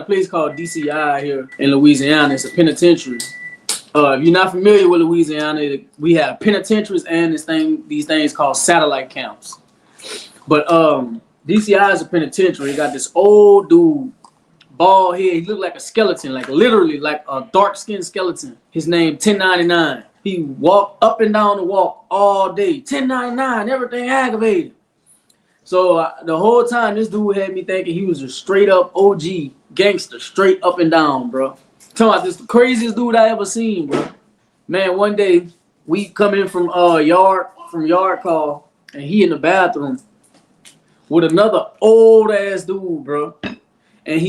A place called DCI here in Louisiana. It's a penitentiary. If you're not familiar with Louisiana, we have penitentiaries and these things called satellite camps. But DCI is a penitentiary. He got this old dude, bald head. He looked like a skeleton, like literally like a dark-skinned skeleton. His name 1099. He walked up and down the walk all day. 1099, everything aggravated. So the whole time, this dude had me thinking he was a straight-up OG gangster, straight up and down, bro. Talking about this the craziest dude I ever seen, bro. Man, one day we come in from yard call, and he in the bathroom with another old ass dude, bro. And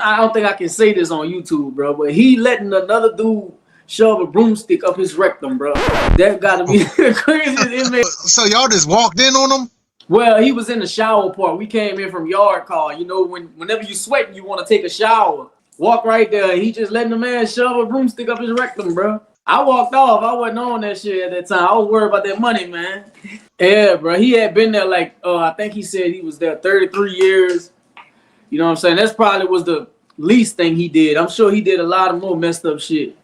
I don't think I can say this on YouTube, bro, but he letting another dude shove a broomstick up his rectum, bro. That gotta be the craziest inmate. So y'all just walked in on him? Well, he was in the shower part. We came in from yard call. You know, whenever you sweating, you want to take a shower. Walk right there. He just letting the man shove a broomstick up his rectum, bro. I walked off. I wasn't on that shit at that time. I was worried about that money, man. Yeah, bro. He had been there like, I think he said he was there 33 years. You know what I'm saying? That's probably was the least thing he did. I'm sure he did a lot of more messed up shit.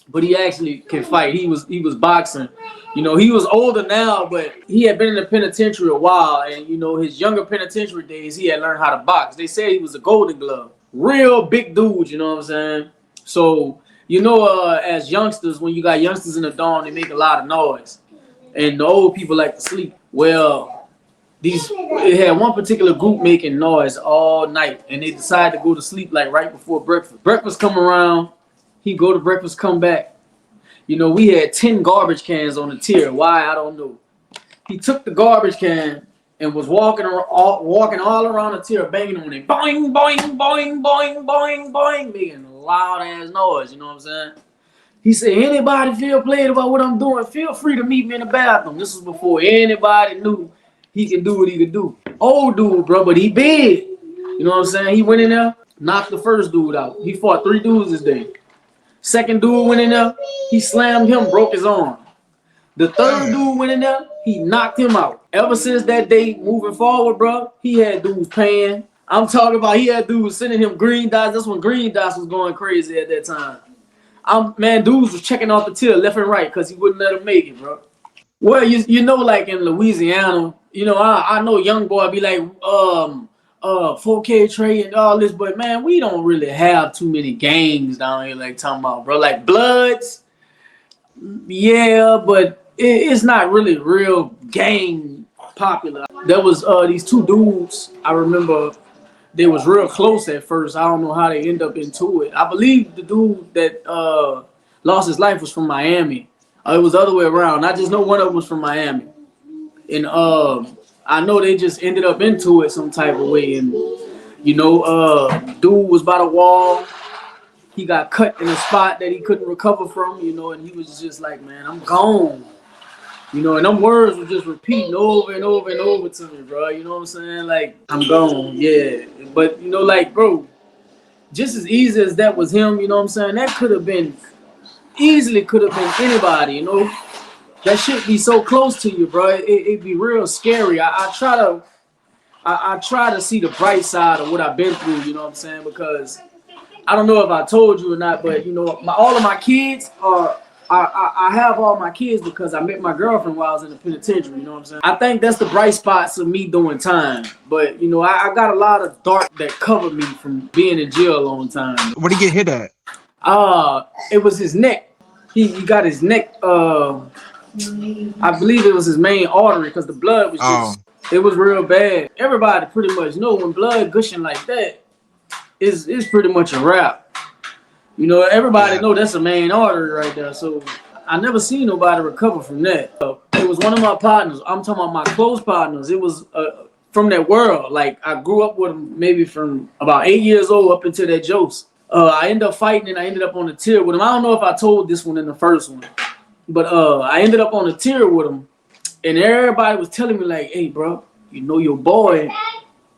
But he actually can fight. He was boxing. You know, he was older now, but he had been in the penitentiary a while. And, you know, his younger penitentiary days, he had learned how to box. They said he was a golden glove. Real big dude, you know what I'm saying? So, you know, as youngsters, when you got youngsters in the dorm, they make a lot of noise. And the old people like to sleep. Well, it had one particular group making noise all night. And they decided to go to sleep like right before breakfast. Breakfast come around. He go to breakfast, come back. You know, we had 10 garbage cans on the tier. Why? I don't know. He took the garbage can and was walking all around the tier, banging on it. Boing, boing, boing, boing, boing, boing. Making a loud ass noise, you know what I'm saying? He said, anybody feel played about what I'm doing, feel free to meet me in the bathroom. This was before anybody knew he could do what he could do. Old dude, bro, but he big. You know what I'm saying? He went in there, knocked the first dude out. He fought 3 dudes this day. Second dude went in there, he slammed him, broke his arm. The third dude went in there, he knocked him out. Ever since that day, moving forward, bro, he had dudes paying. I'm talking about he had dudes sending him green dots. That's when green dots was going crazy at that time. Man, dudes was checking off the till left and right because he wouldn't let him make it, bro. Well, you know, like in Louisiana, you know, I know young boy be like, 4K trade and all this, but man, we don't really have too many gangs down here like talking about, bro. Like Bloods, yeah, but it's not really real gang popular. There was these 2 dudes, I remember they was real close at first. I don't know how they end up into it. I believe the dude that lost his life was from Miami. It was the other way around. I just know one of them was from Miami. And I know they just ended up into it some type of way. And, you know, dude was by the wall. He got cut in a spot that he couldn't recover from, you know, and he was just like, man, I'm gone. You know, and them words were just repeating over and over and over to me, bro. You know what I'm saying? Like, I'm gone, yeah. But, you know, like, bro, just as easy as that was him, you know what I'm saying? That easily could have been anybody, you know? That shit be so close to you, bro. It'd be real scary. I try to see the bright side of what I've been through, you know what I'm saying? Because I don't know if I told you or not, but you know, all of my kids are. I have all my kids because I met my girlfriend while I was in the penitentiary. You know what I'm saying? I think that's the bright spots of me doing time. But you know, I got a lot of dark that covered me from being in jail a long time. Where'd he get hit at? It was his neck. He got his neck. I believe it was his main artery because the blood was just, it was real bad. Everybody pretty much know when blood gushing like that, it's pretty much a wrap. You know, everybody know that's a main artery right there. So I never seen nobody recover from that. It was one of my partners. I'm talking about my close partners. It was from that world. Like I grew up with him maybe from about 8 years old up until that Jose. I ended up fighting and I ended up on the tier with him. I don't know if I told this one in the first one. But I ended up on a tier with him, and everybody was telling me like, "Hey, bro, you know your boy."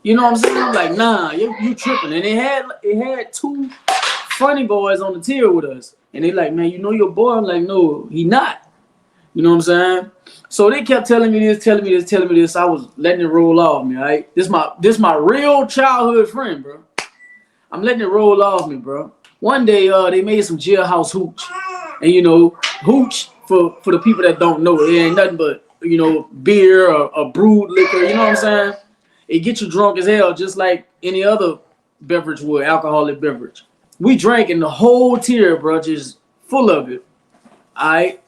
You know what I'm saying? I'm like, "Nah, you tripping." And it had 2 funny boys on the tier with us, and they like, "Man, you know your boy." I'm like, "No, he not." You know what I'm saying? So they kept telling me this. I was letting it roll off me. Right? This my real childhood friend, bro. I'm letting it roll off me, bro. One day, they made some jailhouse hooch, and you know, hooch for the people that don't know, it ain't nothing but beer or brewed liquor. You know what I'm saying? It gets you drunk as hell, just like any other beverage would, alcoholic beverage. We drank in the whole tier, bro, just full of it. All right,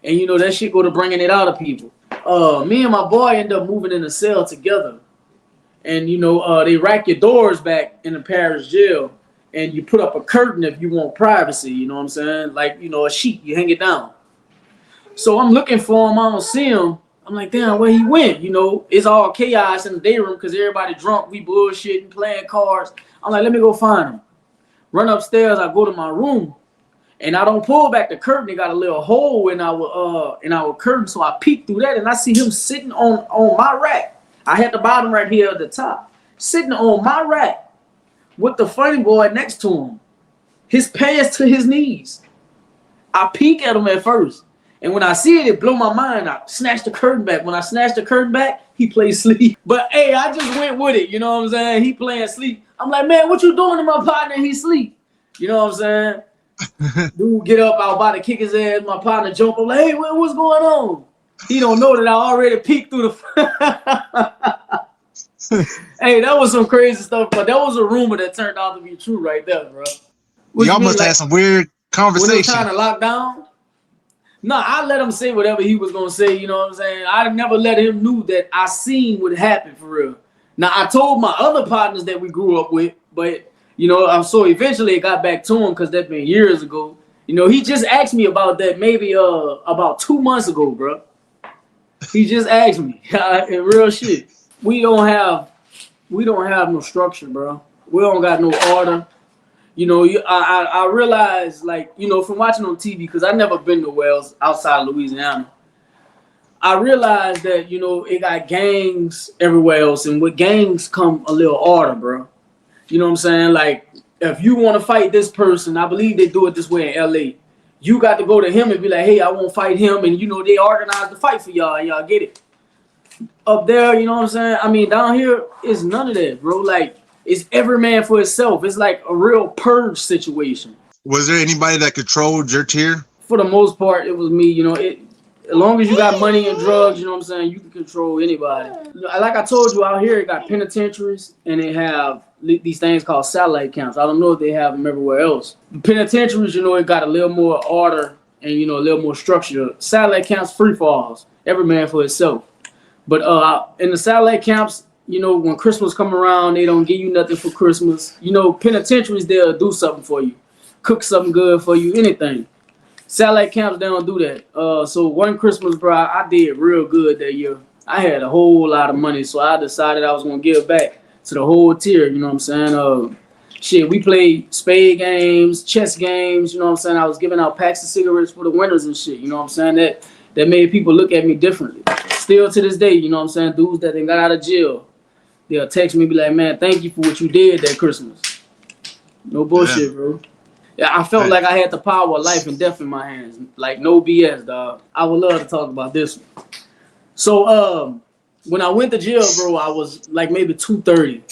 and you know that shit go to bringing it out of people. Me and my boy end up moving in a cell together, and they rack your doors back in the parish jail, and you put up a curtain if you want privacy. You know what I'm saying? Like a sheet, you hang it down. So I'm looking for him, I don't see him. I'm like, damn, where he went? It's all chaos in the day room because everybody drunk, we bullshitting, playing cards. I'm like, let me go find him. Run upstairs, I go to my room, and I don't pull back the curtain. It got a little hole in our curtain, so I peek through that, and I see him sitting on my rack. I had the bottom right here at the top, sitting on my rack with the funny boy next to him, his pants to his knees. I peek at him at first, and when I see it, it blow my mind. I snatch the curtain back. When I snatch the curtain back, he plays sleep. But hey, I just went with it. You know what I'm saying? He playing sleep. I'm like, man, what you doing to my partner? He sleep. You know what I'm saying? Dude get up, I was about to kick his ass. My partner jump up like, hey, what's going on? He don't know that I already peeked through the. Hey, that was some crazy stuff, but that was a rumor that turned out to be true right there, bro. Y'all must have had some weird conversation. When they trying to lock down? No, I let him say whatever he was gonna say. You know what I'm saying? I never let him know that I seen what happened for real. Now I told my other partners that we grew up with, but so eventually it got back to him because that been years ago. He just asked me about that maybe about 2 months ago, bro. He just asked me in real shit. We don't have no structure, bro. We don't got no order. I realized, like, from watching on TV, because I never been nowhere else outside of Louisiana. I realized that, it got gangs everywhere else, and with gangs come a little order, bro. You know what I'm saying? Like, if you want to fight this person, I believe they do it this way in LA. You got to go to him and be like, hey, I won't fight him, and they organize the fight for y'all, and y'all get it. Up there, you know what I'm saying? I mean, down here, it's none of that, bro. Like, it's every man for himself. It's like a real purge situation. Was there anybody that controlled your tier? For the most part, it was me. As long as you got money and drugs, you know what I'm saying, you can control anybody. Like I told you, out here, it got penitentiaries, and they have these things called satellite camps. I don't know if they have them everywhere else. The penitentiaries, it got a little more order and, a little more structure. Satellite camps, free falls. Every man for himself. But in the satellite camps, when Christmas come around, they don't give you nothing for Christmas. Penitentiaries, they'll do something for you. Cook something good for you, anything. Satellite camps, they don't do that. So one Christmas, bro, I did real good that year. I had a whole lot of money, so I decided I was going to give back to the whole tier, you know what I'm saying? We played spade games, chess games, you know what I'm saying? I was giving out packs of cigarettes for the winners and shit, you know what I'm saying? That made people look at me differently. Still to this day, you know what I'm saying? Dudes that they got out of jail, they'll text me and be like, man, thank you for what you did that Christmas. No bullshit, bro. Yeah, I felt like I had the power of life and death in my hands. Like, no BS, dog. I would love to talk about this one. So, when I went to jail, bro, I was like maybe 230.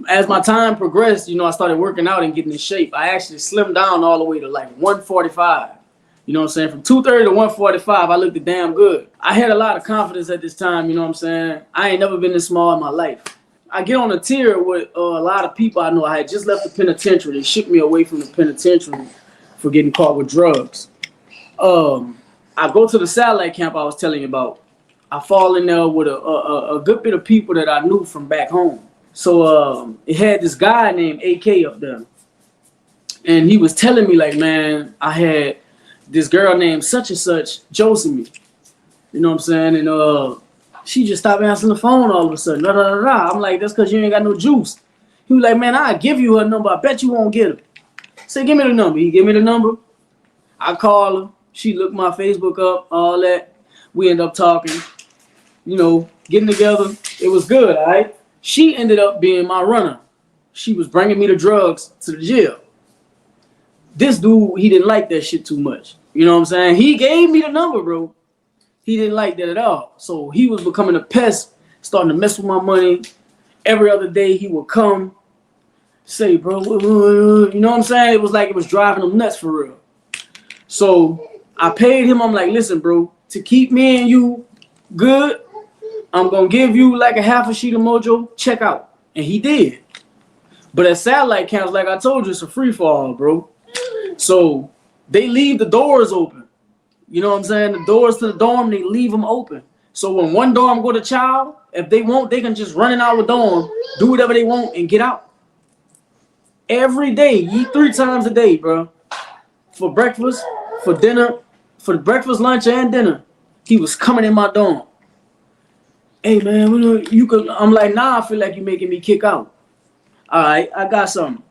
As my time progressed, I started working out and getting in shape. I actually slimmed down all the way to like 145. You know what I'm saying? From 230 to 145, I looked damn good. I had a lot of confidence at this time, you know what I'm saying? I ain't never been this small in my life. I get on a tier with a lot of people I know. I had just left the penitentiary. They shipped me away from the penitentiary for getting caught with drugs. I go to the satellite camp I was telling you about. I fall in there with a good bit of people that I knew from back home. So it had this guy named AK up there. And he was telling me, like, man, I had this girl named such and such Josie me. You know what I'm saying? And she just stopped answering the phone all of a sudden. I'm like, that's because you ain't got no juice. He was like, man, I'll give you her number. I bet you won't get her. Say, give me the number. He gave me the number. I call her. She looked my Facebook up, all that. We end up talking, getting together. It was good, all right? She ended up being my runner. She was bringing me the drugs to the jail. This dude, he didn't like that shit too much. You know what I'm saying? He gave me the number, bro. He didn't like that at all. So he was becoming a pest, starting to mess with my money. Every other day he would come. say, bro, you know what I'm saying? It was like it was driving him nuts for real. So I paid him. I'm like, listen, bro, to keep me and you good, I'm gonna give you like a half a sheet of Mojo. Check out, and he did. But at satellite camps, like I told you, it's a free fall, bro. So they leave the doors open. You know what I'm saying? The doors to the dorm, they leave them open. So when one dorm go to child, if they want, they can just run in our dorm, do whatever they want, and get out. Every day, eat 3 times a day, bro. For breakfast, for dinner, for breakfast, lunch, and dinner. He was coming in my dorm. Hey, man, you could. I'm like, nah, I feel like you're making me kick out. All right, I got something.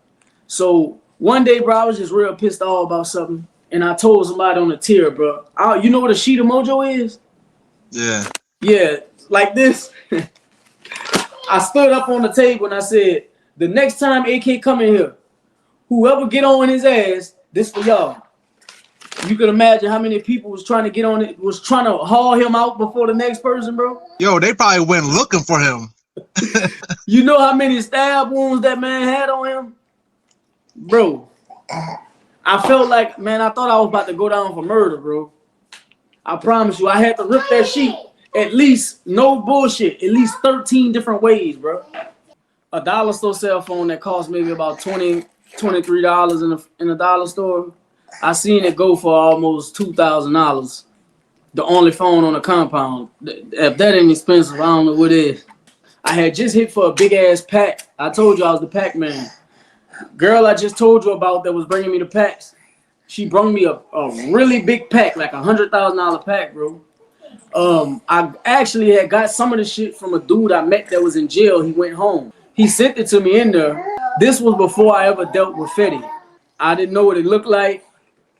So one day, bro, I was just real pissed off about something. And I told somebody on the tier, bro. You know what a sheet of Mojo is? Yeah. Yeah, like this. I stood up on the table and I said, the next time AK come in here, whoever get on his ass, this for y'all. You can imagine how many people was trying to get on it, was trying to haul him out before the next person, bro. Yo, they probably went looking for him. You know how many stab wounds that man had on him? Bro, I felt like, man, I thought I was about to go down for murder, bro. I promise you, I had to rip that sheet at least, no bullshit, at least 13 different ways, bro. A dollar store cell phone that cost maybe about $20, $23 in a dollar store. I seen it go for almost $2,000. The only phone on the compound. If that ain't expensive, I don't know what it is. I had just hit for a big ass pack. I told you I was the pack man. Girl I just told you about that was bringing me the packs. She brought me a really big pack, like $100,000 pack, bro. I actually had got some of the shit from a dude I met that was in jail. He went home. He sent it to me in there. This was before I ever dealt with Fetty. I didn't know what it looked like.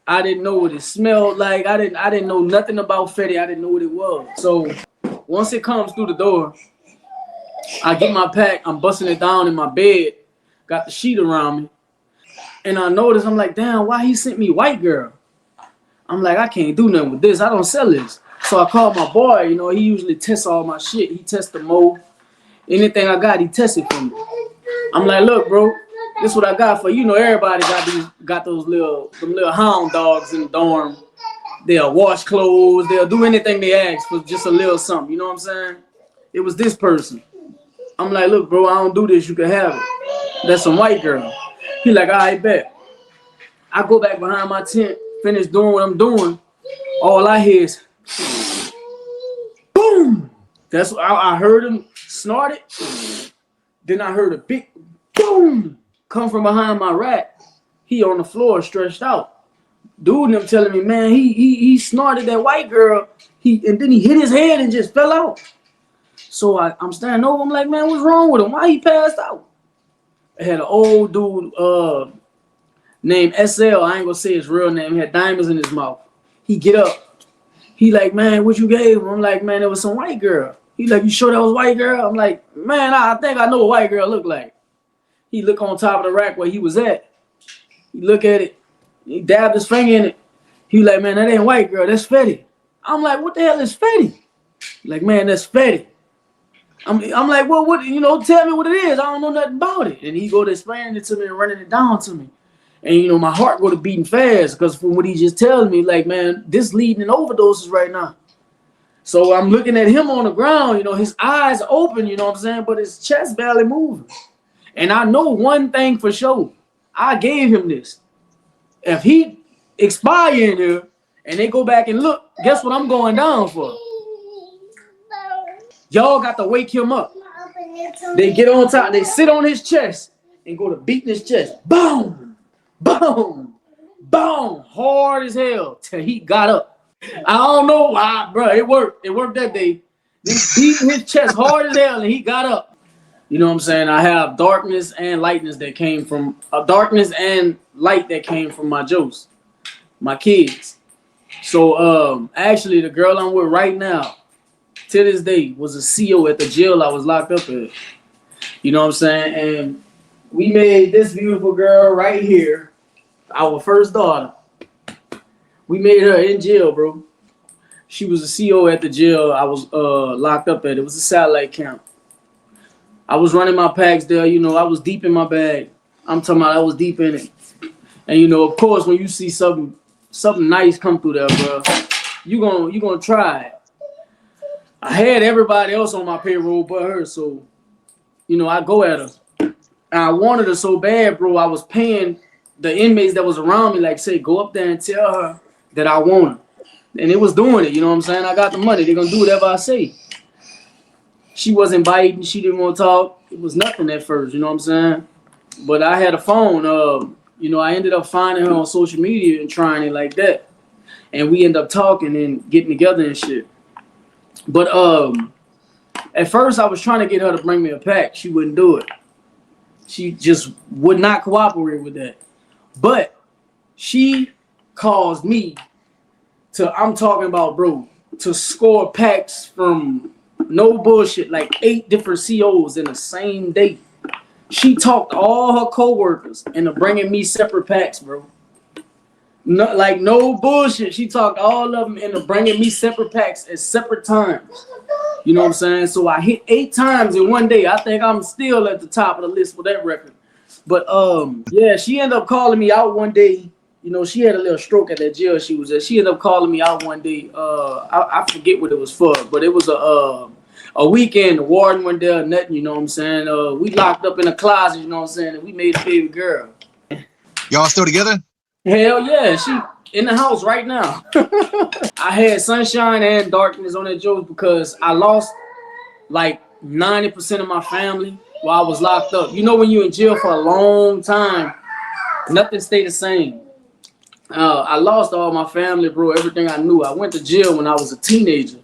I didn't know what it smelled like. I didn't know nothing about Fetty. I didn't know what it was. So once it comes through the door, I get my pack. I'm busting it down in my bed. Got the sheet around me. And I noticed, I'm like, damn, why he sent me white girl? I'm like, I can't do nothing with this. I don't sell this. So I called my boy. You know, he usually tests all my shit. He tests the Mo. Anything I got, he tests it for me. I'm like, look, bro, this is what I got for you. You know, everybody got those little hound dogs in the dorm. They'll wash clothes. They'll do anything they ask for just a little something. You know what I'm saying? It was this person. I'm like, look, bro, I don't do this. You can have it. That's some white girl. He like, all right, bet. I go back behind my tent, finish doing what I'm doing. All I hear is boom. That's what I heard him snort it. Then I heard a big boom come from behind my rack. He on the floor stretched out. Dude, them telling me, man, he snorted that white girl. And then he hit his head and just fell out. So I'm standing over. I'm like, man, what's wrong with him? Why he passed out? I had an old dude named SL. I ain't gonna say his real name. He had diamonds in his mouth. He get up. He like, man, what you gave him? I'm like, man, it was some white girl. He like, you sure that was white girl? I'm like, man, I think I know what white girl look like. He look on top of the rack where he was at. He look at it. He dabbed his finger in it. He like, man, that ain't white girl. That's Fetty. I'm like, what the hell is Fetty? Like, man, that's Fetty. I'm like, well, what, you know, tell me what it is. I don't know nothing about it. And he go to explaining it to me and running it down to me. And, you know, my heart go to beating fast because from what he just tells me, like, man, this leading in overdoses right now. So I'm looking at him on the ground, you know, his eyes open, you know what I'm saying, but his chest barely moving. And I know one thing for sure. I gave him this. If he expire in here and they go back and look, guess what I'm going down for? Y'all got to wake him up. They get on top, they sit on his chest and go to beating his chest. Boom, boom, boom, hard as hell till he got up. I don't know why, bro. It worked. It worked that day. They beating his chest hard as hell and he got up. You know what I'm saying? I have darkness and lightness that came from darkness and light that came from my jokes, my kids. So actually the girl I'm with right now, to this day, was a CO at the jail I was locked up at. You know what I'm saying? And we made this beautiful girl right here our first daughter. We made her in jail, bro. She was a CO at the jail I was locked up at. It was a satellite camp. I was running my packs there. You know, I was deep in my bag. I'm talking about I was deep in it. And you know, of course, when you see something nice come through there, bro, you gonna try it. I had everybody else on my payroll but her, so you know, I go at her. And I wanted her so bad, bro. I was paying the inmates that was around me, like, say, go up there and tell her that I want her. And it was doing it, you know what I'm saying? I got the money. They're gonna do whatever I say. She wasn't biting. She didn't want to talk. It was nothing at first, you know what I'm saying? But I had a phone. You know, I ended up finding her on social media and trying it like that. And we ended up talking and getting together and shit. But at first I was trying to get her to bring me a pack. She wouldn't do it. She just would not cooperate with that. But she caused me to, I'm talking about, bro, to score packs from no bullshit, like 8 different COs in the same day. She talked all her co-workers into bringing me separate packs, bro. No, like no bullshit. She talked all of them into bringing me separate packs at separate times. You know what I'm saying? So I hit 8 times in one day. I think I'm still at the top of the list for that record. But yeah, she ended up calling me out one day. You know, she had a little stroke at that jail she was at. She ended up calling me out one day. I forget what it was for, but it was a weekend. The warden went there, nothing, you know what I'm saying? We locked up in a closet, you know what I'm saying? And we made a baby girl. Y'all still together? Hell yeah, she in the house right now. I had sunshine and darkness on that joke because I lost like 90% of my family while I was locked up. You know, when you're in jail for a long time, nothing stay the same. I lost all my family, bro, everything I knew. I went to jail when I was a teenager.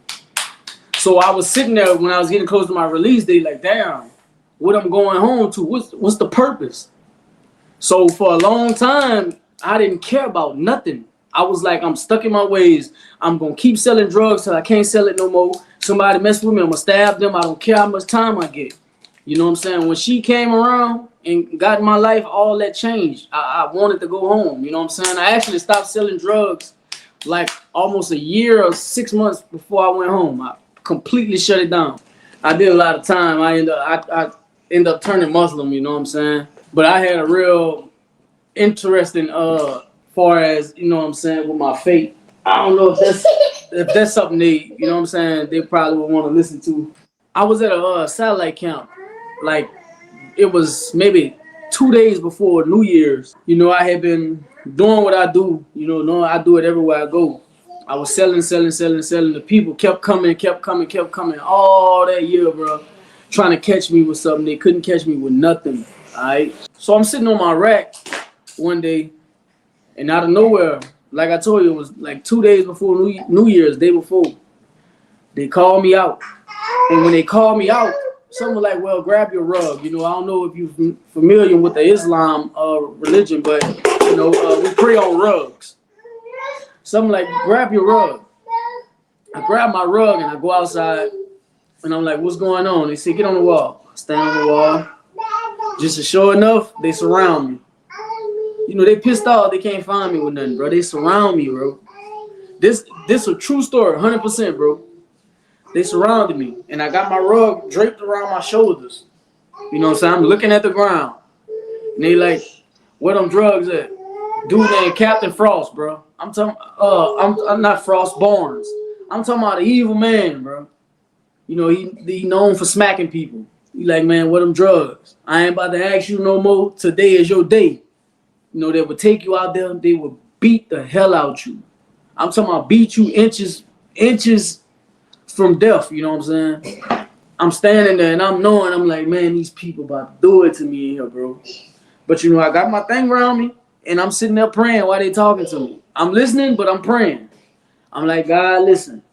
So I was sitting there when I was getting close to my release date, like, damn, what I'm going home to? What's the purpose? So for a long time, I didn't care about nothing. I was like, I'm stuck in my ways. I'm going to keep selling drugs till I can't sell it no more. Somebody mess with me, I'm going to stab them. I don't care how much time I get. You know what I'm saying? When she came around and got in my life, all that changed. I wanted to go home. You know what I'm saying? I actually stopped selling drugs like almost a year or 6 months before I went home. I completely shut it down. I did a lot of time. I ended up turning Muslim, you know what I'm saying? But I had a real interesting far as, you know what I'm saying, with my fate. I don't know if that's something they, you know what I'm saying, they probably would want to listen to. I was at a satellite camp. Like, it was maybe 2 days before New Year's. You know, I had been doing what I do. You know, knowing I do it everywhere I go. I was selling. The people kept coming all that year, bro. Trying to catch me with something. They couldn't catch me with nothing, all right? So I'm sitting on my rack one day, and out of nowhere, like I told you, it was like 2 days before New Year's, day before, they called me out. And when they called me out, someone was like, well, grab your rug. You know, I don't know if you're familiar with the Islam religion, but, you know, we pray on rugs. Something like, grab your rug. I grab my rug and I go outside, and I'm like, what's going on? They say, get on the wall. I stand on the wall. Just to show enough, they surround me. You know, they pissed off. They can't find me with nothing, bro. They surround me, bro. This a true story, 100%, bro. They surrounded me, and I got my rug draped around my shoulders. You know what I'm saying? I'm looking at the ground, and they like, where them drugs at? Dude named Captain Frost, bro. I'm talking, I'm not Frost Barnes. I'm talking about the evil man, bro. You know, he known for smacking people. He like, man, where them drugs? I ain't about to ask you no more. Today is your day. You know, they would take you out there, they would beat the hell out you. I'm talking about beat you inches from death, you know what I'm saying? I'm standing there and I'm like, man, these people about to do it to me in here, bro. But you know, I got my thing around me and I'm sitting there praying while they talking to me. I'm listening, but I'm praying. I'm like, God, listen,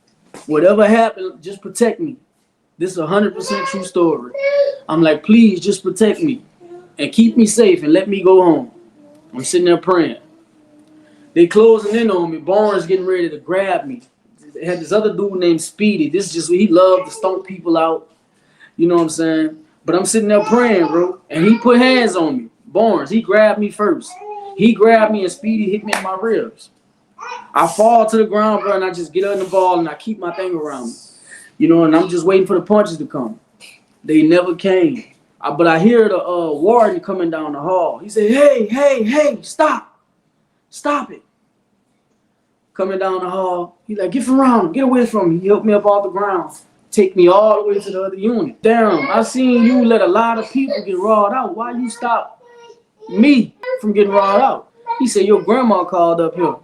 whatever happened, just protect me. This is 100% true story. I'm like, please just protect me and keep me safe and let me go home. I'm sitting there praying. They closing in on me. Barnes getting ready to grab me. They had this other dude named Speedy. This is just, he loved to stomp people out. You know what I'm saying? But I'm sitting there praying, bro. And he put hands on me. Barnes, he grabbed me first. He grabbed me and Speedy hit me in my ribs. I fall to the ground, bro, and I just get on the ball and I keep my thing around me. You know, and I'm just waiting for the punches to come. They never came. But I hear the warden coming down the hall. He said, hey, stop it. Coming down the hall, he like, get around, get away from me. He helped me up off the ground, take me all the way to the other unit. Damn, I seen you let a lot of people get rawed out. Why you stop me from getting rawed out? He said, your grandma called up here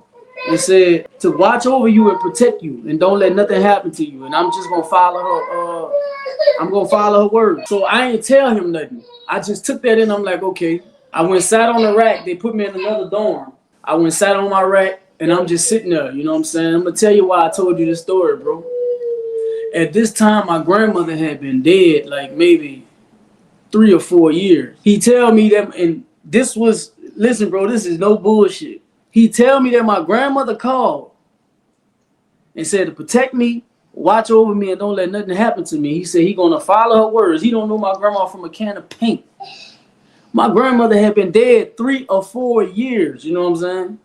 and said to watch over you and protect you and don't let nothing happen to you. And I'm just gonna follow her. I'm gonna follow her word. So I ain't tell him nothing. I just took that in. I'm like, okay. I went sat on the rack. They put me in another dorm. I went sat on my rack and I'm just sitting there. You know what I'm saying? I'm gonna tell you why I told you this story, bro. At this time, my grandmother had been dead like maybe 3 or 4 years. He tell me that, and this was, listen, bro, this is no bullshit. He tell me that my grandmother called and said to protect me, watch over me, and don't let nothing happen to me. He said he gonna follow her words. He don't know my grandma from a can of paint. My grandmother had been dead 3 or 4 years. You know what I'm saying?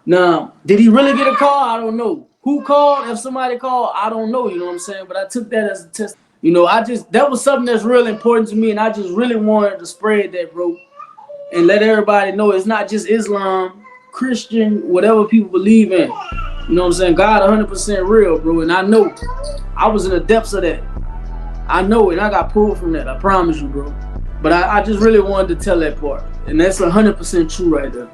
Now, did he really get a call? I don't know. Who called? If somebody called, I don't know. You know what I'm saying? But I took that as a test. You know, that was something that's really important to me, and I just really wanted to spread that, bro, and let everybody know it's not just Islam, Christian, whatever people believe in. You know what I'm saying? God 100% real, bro. And I know I was in the depths of that. I know, and I got pulled from that. I promise you, bro. But I just really wanted to tell that part. And that's 100% true right there.